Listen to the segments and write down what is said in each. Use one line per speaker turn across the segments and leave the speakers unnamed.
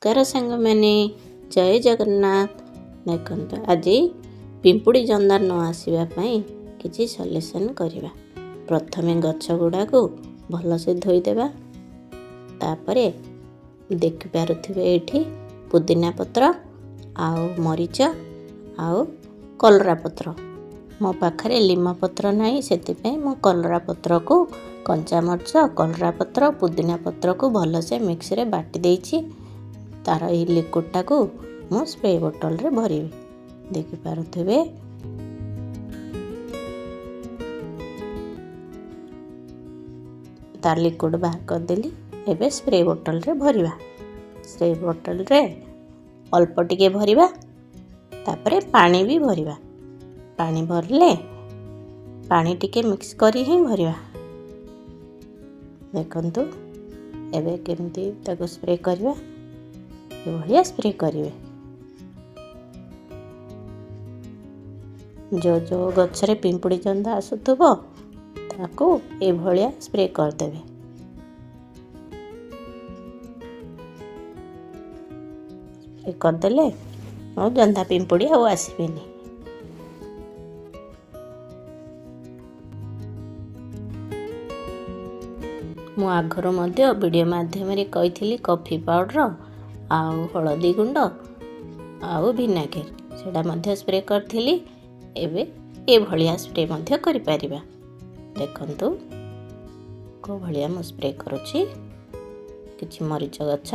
नमस्कार सांग मैंने जय जगन्नाथ। देखते आज पिंपुड़ी जंदा न आसवाई किसी सल्यूशन करवा। प्रथमे गछ गुड़ा को भलसे धोईदेवा। तापर देखिपे ये पुदीना पत्र आउ मरीच आउ कलरा पत्र। मो पाखरे लीम पत्र नहीं से मो कलरा पत्र को कंचा मर्च कलरा पत्र पुदीना पत्र को भलसे मिक्स रे बाटी देछि। तार ये लिक्विडटा को मो स्प्रे बोतल रे भरिबी। देखि पारुथिबे तार लिक्विड बाहर कर देली। एबे स्प्रे बोतल रे भरिबा। स्प्रे बोतल रे अल्प टिके भरिबा। तापरे पानी भी भरिबा। पानी भरले पानी टिके मिक्स करी ही भरिबा। देखंतु एबे केमती ताको स्प्रे करबा। ये स्प्रे करिवे। जो जो गछरे पिंपुड़ी जंदा आसुथबो ताको ए भलिया स्प्रे कर देबे। स्प्रे कर देले और जंदा पिंपुड़ी आ आसीबेनी। मु आघर मध्य वीडियो माध्यम रे कहिथिली कॉफी पाउडर आउ हलदी गुंड आउ विनेगर सेटा मध्य स्प्रे करथिली। एबे ए भलिया स्प्रे मध्य करि परिबा। देखंतु को भलिया मु स्प्रे करूची। किछि मरीच गछ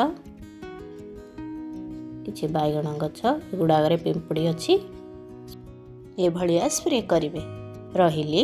किछि बाइगण गछ गुडागरे पिंपुड़ी अछि। ए भलिया स्प्रे करिवे। रहिली।